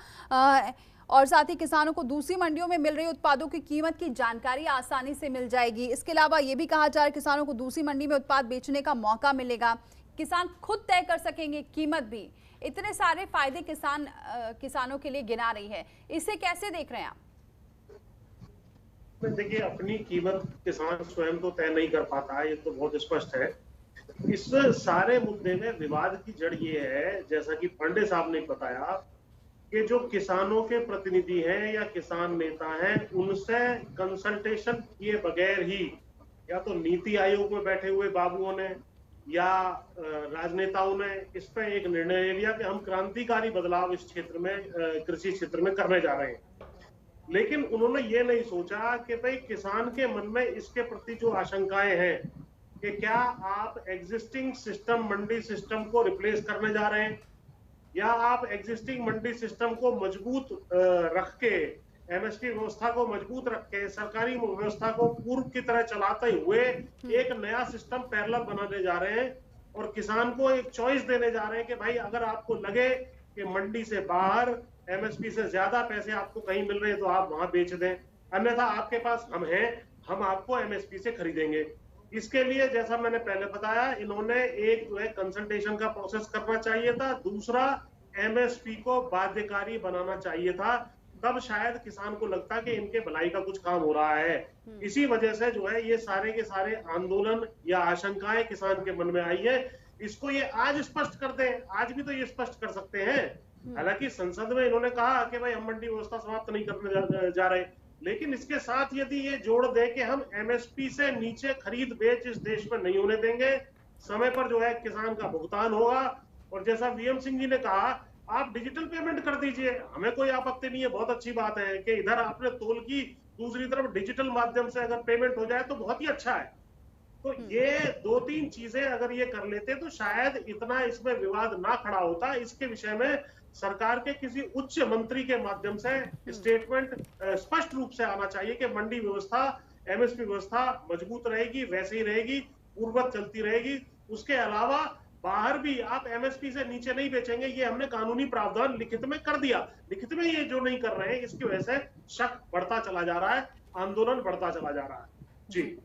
और साथ ही किसानों को दूसरी मंडियों में मिल रही उत्पादों की कीमत की जानकारी आसानी से मिल जाएगी। इसके अलावा ये भी कहा जा रहा है किसानों को दूसरी मंडी में उत्पाद बेचने का मौका मिलेगा, किसान खुद तय कर सकेंगे कीमत भी। इतने सारे फायदे किसानों के लिए गिना रही है, इसे कैसे देख रहे हैं आप? देखिए, अपनी कीमत किसान स्वयं तो तय नहीं कर पाता, ये तो बहुत स्पष्ट है। इस सारे मुद्दे में विवाद की जड़ ये है, जैसा कि पांडे साहब ने बताया, कि जो किसानों के प्रतिनिधि हैं या किसान नेता हैं, उनसे कंसल्टेशन किए बगैर ही या तो नीति आयोग में बैठे हुए बाबुओं ने या राजनेताओं ने इस पे एक निर्णय ले लिया कि हम क्रांतिकारी बदलाव इस क्षेत्र में, कृषि क्षेत्र में करने जा रहे हैं। लेकिन उन्होंने ये नहीं सोचा कि भाई किसान के मन में इसके प्रति जो आशंकाएं हैं कि क्या आप एग्जिस्टिंग सिस्टम, मंडी सिस्टम को रिप्लेस करने जा रहे हैं, या आप एग्जिस्टिंग मंडी सिस्टम को मजबूत रख के, एमएसपी व्यवस्था को मजबूत रख के, सरकारी व्यवस्था को पूर्व की तरह चलाते हुए एक नया सिस्टम पैरेलल बनाने जा रहे हैं और किसान को एक चॉइस देने जा रहे हैं कि भाई अगर आपको लगे कि मंडी से बाहर एमएसपी से ज्यादा पैसे आपको कहीं मिल रहे हैं तो आप वहां बेच दें, अन्यथा आपके पास हम हैं, हम आपको एमएसपी से खरीदेंगे। इसके लिए जैसा मैंने पहले बताया, इन्होंने एक जो है कंसल्टेशन का प्रोसेस करना चाहिए था, दूसरा एमएसपी को बाध्यकारी बनाना चाहिए था, तब शायद किसान को लगता कि इनके भलाई का कुछ काम हो रहा है। इसी वजह से जो है ये सारे के सारे आंदोलन या आशंकाएं किसान के मन में आई है। इसको ये आज स्पष्ट कर दें, आज भी तो ये स्पष्ट कर सकते हैं। हालांकि संसद में इन्होंने कहा कि भाई हम मंडी व्यवस्था समाप्त नहीं करने जा रहे, लेकिन इसके साथ यदि ये जोड़ दे कि हम एमएसपी से नीचे खरीद बेच इस देश में नहीं होने देंगे, समय पर जो है किसान का भुगतान होगा, और जैसा वीएम सिंह जी ने कहा आप डिजिटल पेमेंट कर दीजिए, हमें कोई आपत्ति नहीं है, बहुत अच्छी बात है कि इधर आपने तोल की, दूसरी तरफ डिजिटल माध्यम से अगर पेमेंट हो जाए तो बहुत ही अच्छा है। तो ये 2-3 चीजें अगर ये कर लेते तो शायद इतना इसमें विवाद ना खड़ा होता। इसके विषय में सरकार के किसी उच्च मंत्री के माध्यम से स्टेटमेंट स्पष्ट रूप से आना चाहिए कि मंडी व्यवस्था, एमएसपी व्यवस्था मजबूत रहेगी, वैसे ही रहेगी, पूर्ववत चलती रहेगी। उसके अलावा बाहर भी आप एमएसपी से नीचे नहीं बेचेंगे, ये हमने कानूनी प्रावधान लिखित में कर दिया। लिखित में ये जो नहीं कर रहे हैं, इसकी वजह से शक बढ़ता चला जा रहा है, आंदोलन बढ़ता चला जा रहा है। जी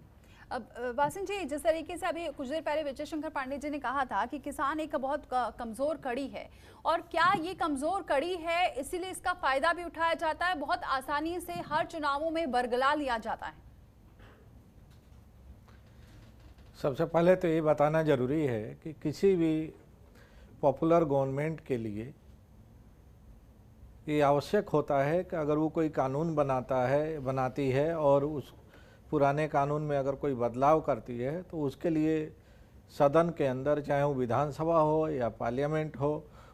अब वासिन जी, जिस तरीके से अभी कुछ देर पहले विजय शंकर पांडे जी ने कहा था कि किसान एक बहुत कमजोर कड़ी है, और क्या ये कमजोर कड़ी है इसीलिए इसका फायदा भी उठाया जाता है, बहुत आसानी से हर चुनावों में बरगला लिया जाता है? सबसे पहले तो ये बताना ज़रूरी है कि किसी भी पॉपुलर गवर्नमेंट के लिए ये आवश्यक होता है कि अगर वो कोई कानून बनाती है और उस पुराने कानून में अगर कोई बदलाव करती है तो उसके लिए सदन के अंदर, चाहे वो विधानसभा हो या पार्लियामेंट हो,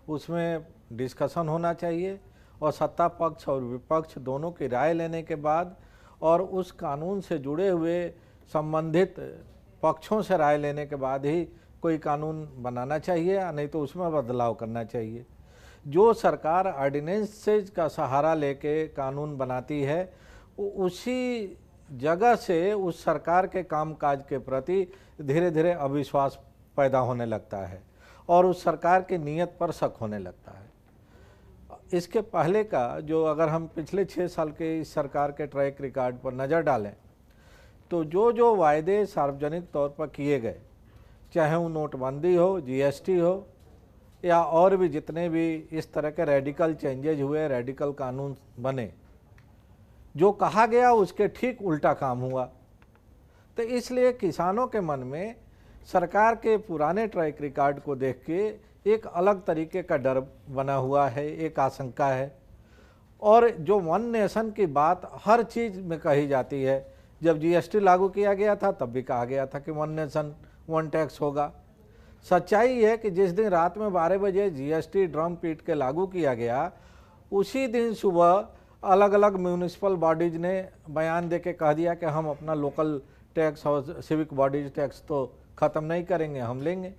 उसमें डिस्कशन होना चाहिए और सत्ता पक्ष और विपक्ष दोनों की राय लेने के बाद और उस कानून से जुड़े हुए संबंधित पक्षों से राय लेने के बाद ही कोई कानून बनाना चाहिए, नहीं तो उसमें बदलाव करना चाहिए। जो सरकार ऑर्डिनेंस का सहारा लेके कानून बनाती है उसी जगह से उस सरकार के कामकाज के प्रति धीरे धीरे अविश्वास पैदा होने लगता है और उस सरकार की नीयत पर शक होने लगता है। इसके पहले का जो अगर हम पिछले 6 साल के इस सरकार के ट्रैक रिकॉर्ड पर नज़र डालें तो जो वायदे सार्वजनिक तौर पर किए गए, चाहे वो नोटबंदी हो, जीएसटी हो या और भी जितने भी इस तरह के रेडिकल चेंजेज हुए, रेडिकल कानून बने, जो कहा गया उसके ठीक उल्टा काम हुआ। तो इसलिए किसानों के मन में सरकार के पुराने ट्रैक रिकॉर्ड को देख के एक अलग तरीके का डर बना हुआ है, एक आशंका है। और जो वन नेशन की बात हर चीज़ में कही जाती है, जब जीएसटी लागू किया गया था तब भी कहा गया था कि वन नेशन वन टैक्स होगा। सच्चाई है कि जिस दिन रात में 12 बजे जीएसटी ड्रम पीट के लागू किया गया, उसी दिन सुबह अलग अलग म्यूनिसिपल बॉडीज ने बयान दे के कह दिया कि हम अपना लोकल टैक्स और सिविक बॉडीज टैक्स तो ख़त्म नहीं करेंगे, हम लेंगे।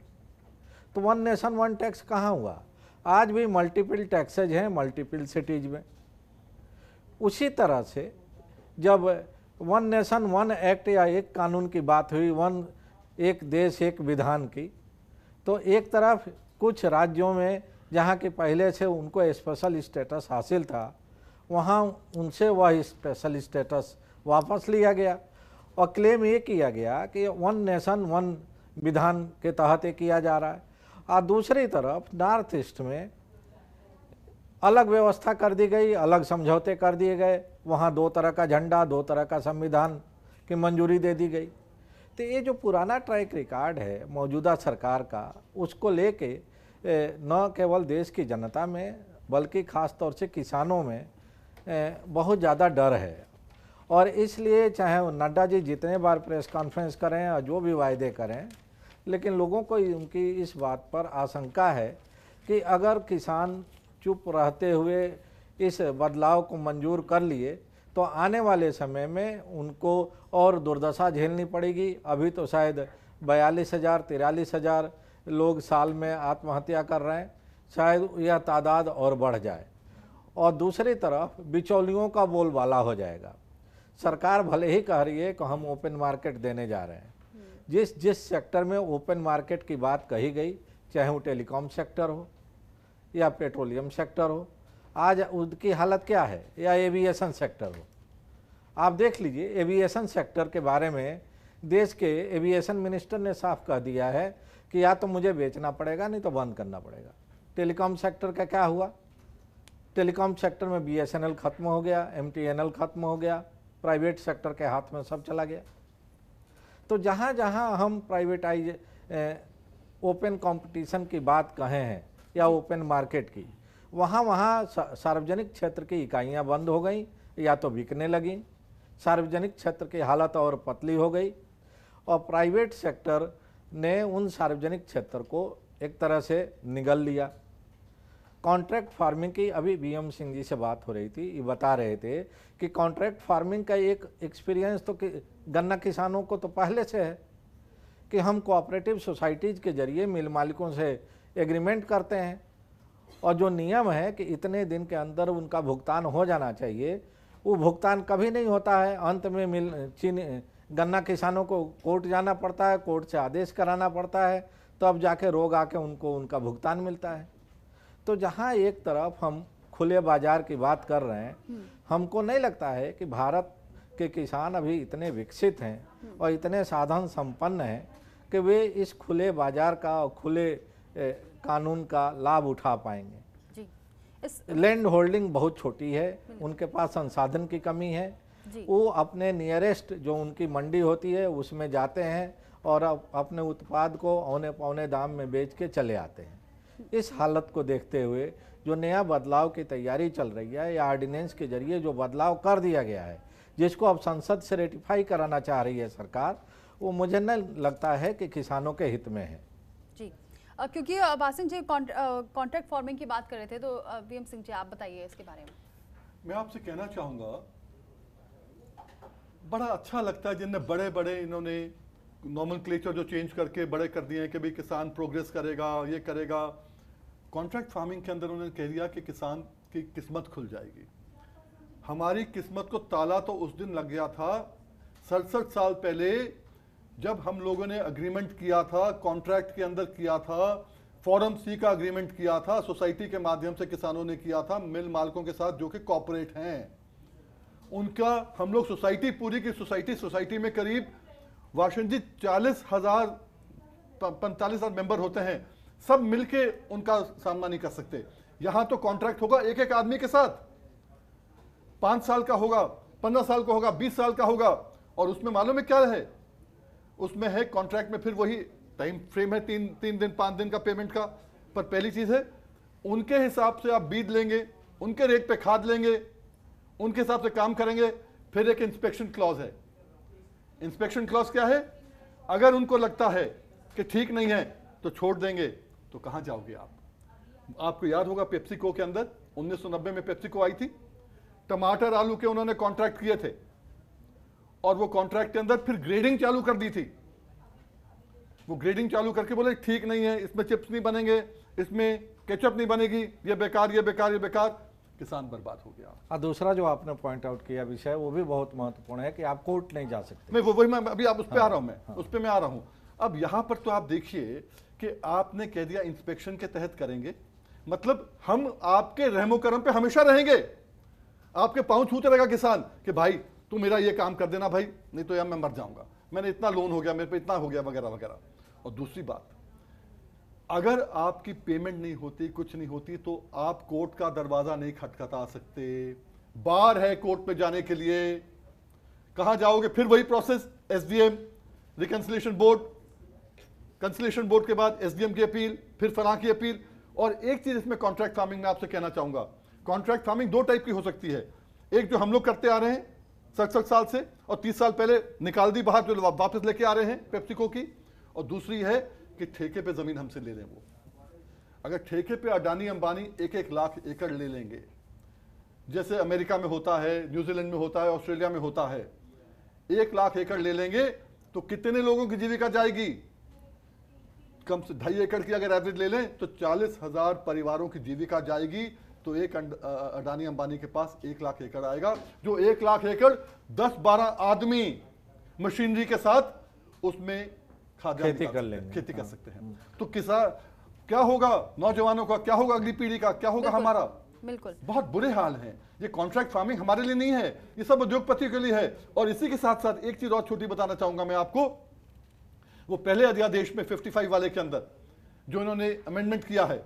तो वन नेशन वन टैक्स कहाँ हुआ? आज भी मल्टीपल टैक्सेज हैं मल्टीपल सिटीज में। उसी तरह से जब वन नेशन वन एक्ट या एक कानून की बात हुई, वन एक देश एक विधान की, तो एक तरफ कुछ राज्यों में जहाँ के पहले से उनको स्पेशल स्टेटस हासिल था, वहाँ उनसे वह स्पेशल स्टेटस वापस लिया गया और क्लेम ये किया गया कि वन नेशन वन विधान के तहत ये किया जा रहा है। और दूसरी तरफ नॉर्थ ईस्ट में अलग व्यवस्था कर दी गई, अलग समझौते कर दिए गए, वहाँ 2 तरह का झंडा, 2 तरह का संविधान की मंजूरी दे दी गई। तो ये जो पुराना ट्रैक रिकॉर्ड है मौजूदा सरकार का, उसको लेके न केवल देश की जनता में बल्कि ख़ास तौर से किसानों में बहुत ज़्यादा डर है। और इसलिए चाहे नड्डा जी जितने बार प्रेस कॉन्फ्रेंस करें और जो भी वायदे करें, लेकिन लोगों को उनकी इस बात पर आशंका है कि अगर किसान चुप रहते हुए इस बदलाव को मंजूर कर लिए तो आने वाले समय में उनको और दुर्दशा झेलनी पड़ेगी। अभी तो शायद 42,000-43,000 लोग साल में आत्महत्या कर रहे हैं, शायद यह तादाद और बढ़ जाए। और दूसरी तरफ बिचौलियों का बोलबाला हो जाएगा। सरकार भले ही कह रही है कि हम ओपन मार्केट देने जा रहे हैं, जिस सेक्टर में ओपन मार्केट की बात कही गई, चाहे वो टेलीकॉम सेक्टर हो या पेट्रोलियम सेक्टर हो, आज उसकी हालत क्या है, या एविएशन सेक्टर हो। आप देख लीजिए, एविएशन सेक्टर के बारे में देश के एविएशन मिनिस्टर ने साफ कह दिया है कि या तो मुझे बेचना पड़ेगा नहीं तो बंद करना पड़ेगा। टेलीकॉम सेक्टर का क्या हुआ? टेलीकॉम सेक्टर में BSNL खत्म हो गया, MTNL खत्म हो गया, प्राइवेट सेक्टर के हाथ में सब चला गया। तो जहाँ जहाँ हम प्राइवेटाइज ओपन कंपटीशन की बात कहे हैं या ओपन मार्केट की, वहाँ वहाँ सार्वजनिक क्षेत्र की इकाइयाँ बंद हो गई या तो बिकने लगी, सार्वजनिक क्षेत्र की हालत और पतली हो गई और प्राइवेट सेक्टर ने उन सार्वजनिक क्षेत्र को एक तरह से निगल लिया। कॉन्ट्रैक्ट फार्मिंग की अभी BM सिंह जी से बात हो रही थी, ये बता रहे थे कि कॉन्ट्रैक्ट फार्मिंग का एक एक्सपीरियंस तो गन्ना किसानों को तो पहले से है कि हम कोऑपरेटिव सोसाइटीज़ के जरिए मिल मालिकों से एग्रीमेंट करते हैं और जो नियम है कि इतने दिन के अंदर उनका भुगतान हो जाना चाहिए, वो भुगतान कभी नहीं होता है। अंत में गन्ना किसानों को कोर्ट जाना पड़ता है, कोर्ट से आदेश कराना पड़ता है, तब जाके रोग आके उनको उनका भुगतान मिलता है। तो जहाँ एक तरफ हम खुले बाजार की बात कर रहे हैं, हमको नहीं लगता है कि भारत के किसान अभी इतने विकसित हैं और इतने साधन संपन्न हैं कि वे इस खुले बाजार का और खुले कानून का लाभ उठा पाएंगे। लैंड होल्डिंग बहुत छोटी है, उनके पास संसाधन की कमी है, वो अपने नियरेस्ट जो उनकी मंडी होती है उसमें जाते हैं और अपने उत्पाद को औने पौने दाम में बेच के चले आते हैं। इस हालत को देखते हुए जो नया बदलाव की तैयारी चल रही है या ऑर्डिनेंस के जरिए जो बदलाव कर दिया गया है, जिसको अब संसद से रेटिफाई कराना चाह रही है सरकार, वो मुझे नहीं लगता है कि किसानों के हित में है। जी, क्योंकि भासिन जी कॉन्ट्रैक्ट फार्मिंग की बात कर रहे थे, तो BM सिंह जी आप बताइए इसके बारे में। मैं आपसे कहना चाहूँगा, बड़ा अच्छा लगता है जिनने बड़े बड़े इन्होंने नॉमेनक्लेचर जो चेंज करके बड़े कर दिए हैं कि भाई किसान प्रोग्रेस करेगा, ये करेगा। कॉन्ट्रैक्ट फार्मिंग के अंदर उन्होंने कह दिया कि किसान की किस्मत खुल जाएगी। हमारी किस्मत को ताला तो उस दिन लग गया था 67 साल पहले जब हम लोगों ने अग्रीमेंट किया था, कॉन्ट्रैक्ट के अंदर किया था, फॉरम सी का अग्रीमेंट किया था, सोसाइटी के माध्यम से किसानों ने किया था मिल मालिकों के साथ जो कि कॉर्पोरेट हैं, उनका हम लोग सोसाइटी पूरी की सोसाइटी में करीब वाशन जी 45,000 मेंबर होते हैं, सब मिलके उनका सामना नहीं कर सकते। यहां तो कॉन्ट्रैक्ट होगा एक एक आदमी के साथ, 5 साल का होगा, 15 साल का होगा, 20 साल का होगा, और उसमें मालूम है क्या है, उसमें है कॉन्ट्रैक्ट में फिर वही टाइम फ्रेम है 3 दिन 5 दिन का पेमेंट का। पर पहली चीज है उनके हिसाब से आप बीज लेंगे, उनके रेट पे खाद लेंगे, उनके हिसाब से काम करेंगे। फिर एक इंस्पेक्शन क्लॉज है। इंस्पेक्शन क्लॉज क्या है? अगर उनको लगता है कि ठीक नहीं है तो छोड़ देंगे, तो कहां जाओगे आप? आपको याद होगा पेप्सिको के अंदर 1990 में पेप्सिको आई थी, टमाटर आलू के उन्होंने कॉन्ट्रैक्ट किए थे, और वो कॉन्ट्रैक्ट के अंदर फिर ग्रेडिंग चालू कर दी थी। वो ग्रेडिंग चालू करके बोले ठीक नहीं है, इसमें चिप्स नहीं बनेंगे, इसमें केचप नहीं बनेगी, ये बेकार, ये बेकार, ये बेकार, किसान बर्बाद हो गया। और दूसरा जो आपने पॉइंट आउट किया विषय, वो भी बहुत महत्वपूर्ण है कि आप कोर्ट नहीं जा सकते। मैं वही मैं अभी आप उस पर आ रहा हूं, मैं उस पर मैं आ रहा हूं। अब यहां पर तो आप देखिए कि आपने कह दिया इंस्पेक्शन के तहत करेंगे, मतलब हम आपके रहमो करम पे हमेशा रहेंगे। आपके पांव छूते रहेगा किसान कि भाई तू मेरा ये काम कर देना भाई, नहीं तो यार मैं मर जाऊंगा, मैंने इतना लोन हो गया, मेरे पे इतना हो गया, वगैरह वगैरह। और दूसरी बात, अगर आपकी पेमेंट नहीं होती, कुछ नहीं होती, तो आप कोर्ट का दरवाजा नहीं खटखटा सकते। बार है कोर्ट पे जाने के लिए, कहां जाओगे? फिर वही process, SDM, reconciliation board, conciliation board के बाद एसडीएम की अपील, फिर फलां की अपील। और एक चीज इसमें कॉन्ट्रैक्ट फार्मिंग में आपसे कहना चाहूंगा, कॉन्ट्रैक्ट फार्मिंग 2 टाइप की हो सकती है। एक जो हम लोग करते आ रहे हैं 67 साल से, और 30 साल पहले निकाल दी बाहर, जो वापस लेके आ रहे हैं पेप्सिको की। और दूसरी है कि ठेके पे जमीन हमसे ले लें। वो अगर ठेके पे अडानी अंबानी 1-1 लाख एकड़ ले लेंगे, जैसे अमेरिका में होता है, न्यूजीलैंड में होता है, ऑस्ट्रेलिया में होता है, 1 लाख एकड़ ले लेंगे तो कितने लोगों की जीविका जाएगी? कम से 2.5 एकड़ की अगर एवरेज ले लें तो 40,000 परिवारों की जीविका जाएगी। तो एक अडानी अंबानी के पास 1 लाख एकड़ आएगा, जो 1 लाख एकड़ 10-12 आदमी मशीनरी के साथ उसमें खेती कर सकते हैं। तो किसान क्या होगा, नौजवानों का क्या होगा, अगली पीढ़ी का क्या होगा, हमारा बिल्कुल बहुत बुरे हाल हैं। ये कॉन्ट्रैक्ट फार्मिंग हमारे लिए नहीं है, ये सब उद्योगपतियों के लिए है। और इसी के साथ साथ एक चीज और छोटी बताना चाहूंगा मैं आपको, वो पहले अध्यादेश में 55 वाले के अंदर जो इन्होंने अमेंडमेंट किया है,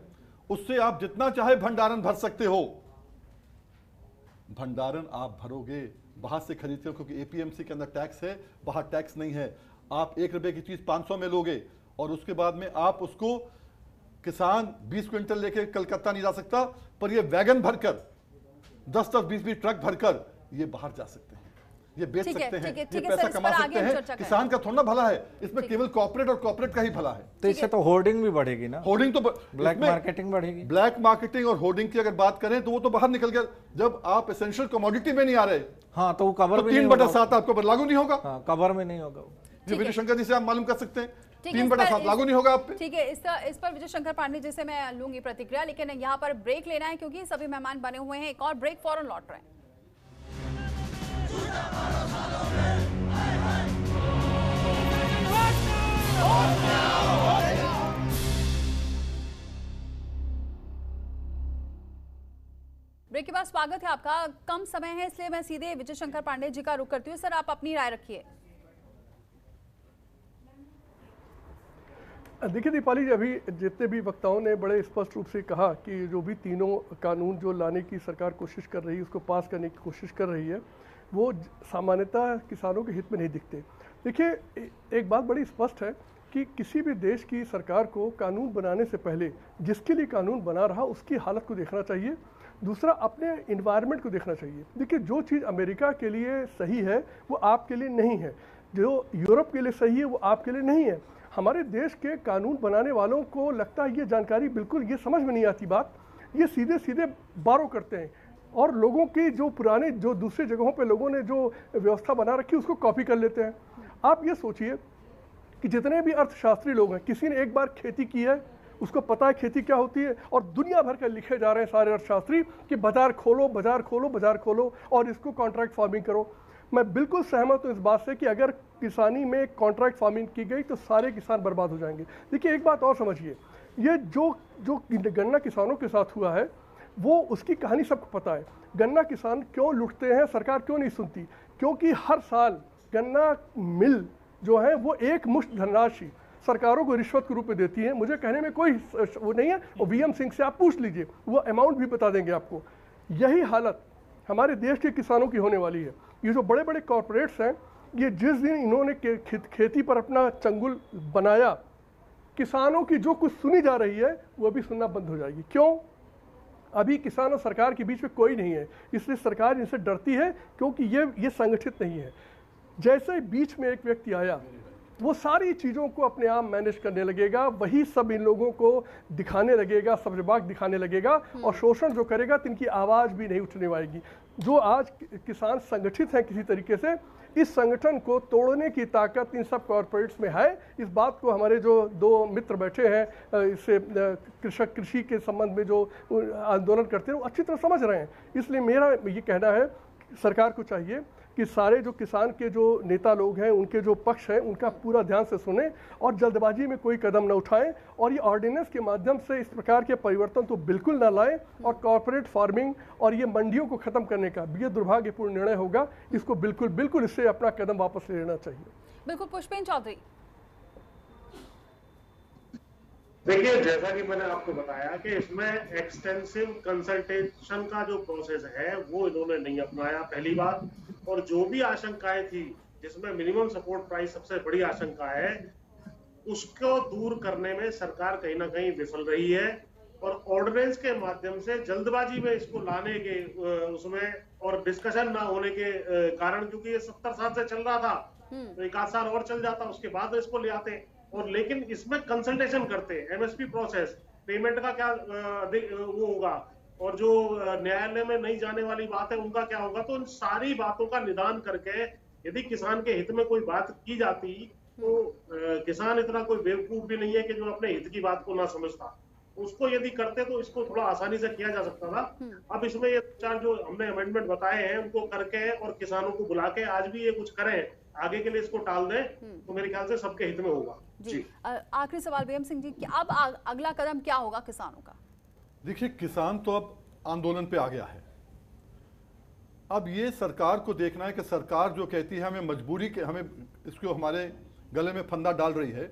उससे आप जितना चाहे भंडारण भर सकते हो। भंडारण आप भरोगे, बाहर से खरीदते हो, क्योंकि एपीएमसी के अंदर टैक्स है, बाहर टैक्स नहीं है। आप 1 रुपए की चीज 500 में लोगे, और उसके बाद में आप उसको, किसान 20 क्विंटल लेके कलकत्ता नहीं जा सकता, पर ये वैगन भरकर 10-10, 20-20 ट्रक भरकर ये बाहर जा सकते हैं, ये बेच सकते हैं, ये पैसा कमा सकते हैं। किसान का थोड़ा भला है इसमें, केवल कॉर्पोरेट और कॉर्पोरेट का ही भला है। तो इससे तो होर्डिंग भी बढ़ेगी ना, होर्डिंग तो ब्लैक मार्केटिंग बढ़ेगी। ब्लैक मार्केटिंग और होर्डिंग की अगर बात करें तो वो तो बाहर निकल गया। जब आप एसेंशियल कमोडिटी में नहीं आ रहे, हाँ, तो वो कवर तो 3/7 आपको लागू नहीं होगा। हाँ, कवर में नहीं होगा। ये विजय शंकर जी से आप मालूम कर सकते हैं, 3/7 लागू नहीं होगा आप पे। ठीक है, इस पर विजय शंकर पांडे जी से मैं लूंगी प्रतिक्रिया, लेकिन यहाँ पर ब्रेक लेना है क्योंकि सभी मेहमान बने हुए हैं। एक और ब्रेक, फौरन लौट रहे हैं। ब्रेक के बाद स्वागत है आपका। कम समय है इसलिए मैं सीधे विजय शंकर पांडे जी का रुख करती हूँ। सर, आप अपनी राय रखिए। देखिए दीपाली जी, अभी जितने भी वक्ताओं ने बड़े स्पष्ट रूप से कहा कि जो भी तीनों कानून जो लाने की सरकार कोशिश कर रही है, उसको पास करने की कोशिश कर रही है, वो सामान्यतः किसानों के हित में नहीं दिखते। देखिए, एक बात बड़ी स्पष्ट है कि किसी भी देश की सरकार को कानून बनाने से पहले जिसके लिए कानून बना रहा उसकी हालत को देखना चाहिए, दूसरा अपने इन्वायरमेंट को देखना चाहिए। देखिए, जो चीज़ अमेरिका के लिए सही है वो आपके लिए नहीं है, जो यूरोप के लिए सही है वो आपके लिए नहीं है। हमारे देश के कानून बनाने वालों को लगता है ये जानकारी बिल्कुल, ये समझ में नहीं आती बात, ये सीधे सीधे बारो करते हैं और लोगों की जो पुराने, जो दूसरी जगहों पे लोगों ने जो व्यवस्था बना रखी उसको कॉपी कर लेते हैं। आप ये सोचिए कि जितने भी अर्थशास्त्री लोग हैं, किसी ने एक बार खेती की है, उसको पता है खेती क्या होती है, और दुनिया भर के लिखे जा रहे हैं सारे अर्थशास्त्री कि बाजार खोलो, बाजार खोलो, बाजार खोलो और इसको कॉन्ट्रैक्ट फार्मिंग करो। मैं बिल्कुल सहमत हूँ इस बात से कि अगर किसानी में कॉन्ट्रैक्ट फार्मिंग की गई तो सारे किसान बर्बाद हो जाएंगे। देखिए एक बात और समझिए, ये जो गन्ना किसानों के साथ हुआ है वो उसकी कहानी सबको पता है। गन्ना किसान क्यों लुटते हैं, सरकार क्यों नहीं सुनती? क्योंकि हर साल गन्ना मिल जो है वो एक मुश्त धनराशि सरकारों को रिश्वत के रूप में देती है। मुझे कहने में कोई वो नहीं है, और वीएम सिंह से आप पूछ लीजिए, वो अमाउंट भी बता देंगे आपको। यही हालत हमारे देश के किसानों की होने वाली है। ये जो बड़े बड़े कॉरपोरेट्स हैं, ये जिस दिन इन्होंने खेती पर अपना चंगुल बनाया, किसानों की जो कुछ सुनी जा रही है वो भी सुनना बंद हो जाएगी। क्यों? अभी किसान और सरकार के बीच में कोई नहीं है, इसलिए सरकार इनसे डरती है क्योंकि ये संगठित नहीं है। जैसे बीच में एक व्यक्ति आया, वो सारी चीज़ों को अपने आप मैनेज करने लगेगा, वही सब इन लोगों को दिखाने लगेगा, सब्जबाग दिखाने लगेगा, और शोषण जो करेगा तो इनकी आवाज़ भी नहीं उठने पाएगी। जो आज किसान संगठित हैं किसी तरीके से, इस संगठन को तोड़ने की ताकत इन सब कॉरपोरेट्स में है। इस बात को हमारे जो दो मित्र बैठे हैं इससे कृषि के संबंध में जो आंदोलन करते हैं वो अच्छी तरह समझ रहे हैं। इसलिए मेरा ये कहना है सरकार को चाहिए कि सारे जो किसान के जो नेता लोग हैं, उनके जो पक्ष हैं, उनका पूरा ध्यान से सुने और जल्दबाजी में कोई कदम न उठाएं, और ये ऑर्डिनेंस के माध्यम से इस प्रकार के परिवर्तन तो बिल्कुल ना लाएं, और कॉर्पोरेट फार्मिंग और ये मंडियों को खत्म करने का ये दुर्भाग्यपूर्ण निर्णय होगा। इसको बिल्कुल इससे अपना कदम वापस ले लेना चाहिए। बिल्कुल पुष्पेंद्र चौधरी। देखिए, जैसा कि मैंने आपको बताया कि इसमें एक्सटेंसिव कंसल्टेशन का जो प्रोसेस है वो इन्होंने नहीं अपनाया, पहली बात। और जो भी आशंकाएं थी, जिसमें मिनिमम सपोर्ट प्राइस सबसे बड़ी आशंका है, उसको दूर करने में सरकार कहीं ना कहीं विफल रही है। और ऑर्डिनेंस के माध्यम से जल्दबाजी में इसको लाने के उसमें और डिस्कशन ना होने के कारण, क्योंकि ये 70 साल से चल रहा था, तो एक आध साल और चल जाता, उसके बाद इसको ले आते। और लेकिन इसमें कंसल्टेशन करते, एमएसपी प्रोसेस, पेमेंट का क्या वो होगा, और जो न्यायालय में नहीं जाने वाली बात है उनका क्या होगा। तो इन सारी बातों का निदान करके यदि किसान के हित में कोई बात की जाती तो किसान इतना कोई बेवकूफ भी नहीं है कि जो अपने हित की बात को ना समझता। उसको यदि करते तो इसको थोड़ा आसानी से किया जा सकता था। अब इसमें ये चार जो हमने अमेंडमेंट बताए हैं उनको करके और किसानों को बुला के आज भी ये कुछ करें, आगे के लिए इसको टाल दें, तो मेरे ख्याल से सबके हित में होगा। जी, आखिरी सवाल वीएम सिंह जी, कि अब अगला कदम क्या होगा किसानों का? देखिए, किसान तो अब आंदोलन पे आ गया है। अब ये सरकार को देखना है कि सरकार जो कहती है हमें मजबूरी के, हमें इसको हमारे गले में फंदा डाल रही है,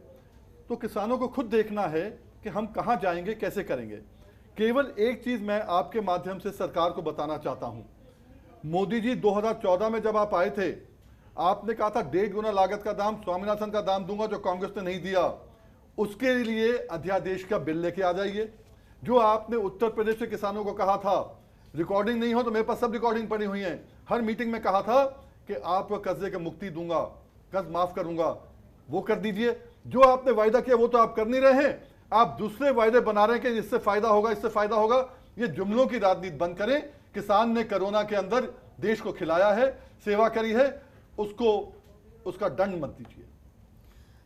तो किसानों को खुद देखना है कि हम कहां जाएंगे, कैसे करेंगे। केवल एक चीज मैं आपके माध्यम से सरकार को बताना चाहता हूं। मोदी जी 2014 में जब आप आए थे, आपने कहा था 1.5 गुना लागत का दाम, स्वामीनाथन का दाम दूंगा, जो कांग्रेस ने नहीं दिया। उसके लिए अध्यादेश का बिल लेके आ जाइए। जो आपने उत्तर प्रदेश के किसानों को कहा था, रिकॉर्डिंग नहीं हो तो मेरे पास सब रिकॉर्डिंग पड़ी हुई है, हर मीटिंग में कहा था कि आपको कर्जे की मुक्ति दूंगा, कर्ज माफ करूंगा, वो कर दीजिए। जो आपने वायदा किया वो तो आप कर नहीं रहे हैं, आप दूसरे वायदे बना रहे हैं कि इससे फायदा होगा, इससे फायदा होगा। ये जुमलों की राजनीति बंद करें। किसान ने कोरोना के अंदर देश को खिलाया है, सेवा करी है, उसको उसका दंड मत दीजिए।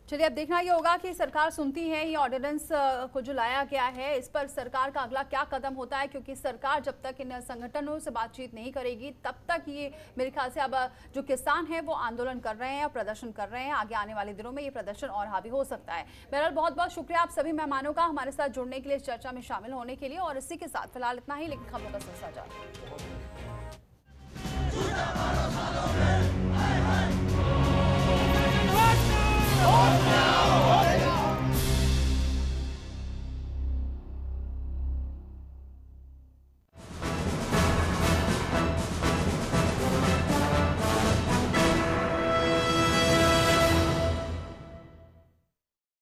चलिए, अब देखना ये होगा कि सरकार सुनती है ये ऑर्डिनेंस को जो लाया गया है, इस पर सरकार का अगला क्या कदम होता है, क्योंकि सरकार जब तक इन संगठनों से बातचीत नहीं करेगी तब तक ये मेरे ख्याल से अब जो किसान हैं वो आंदोलन कर रहे हैं और प्रदर्शन कर रहे हैं। आगे आने वाले दिनों में ये प्रदर्शन और हावी हो सकता है। बहरहाल बहुत बहुत शुक्रिया आप सभी मेहमानों का हमारे साथ जुड़ने के लिए, इस चर्चा में शामिल होने के लिए। और इसी के साथ फिलहाल इतना ही, लेकिन खबरों का सिलसिला जारी।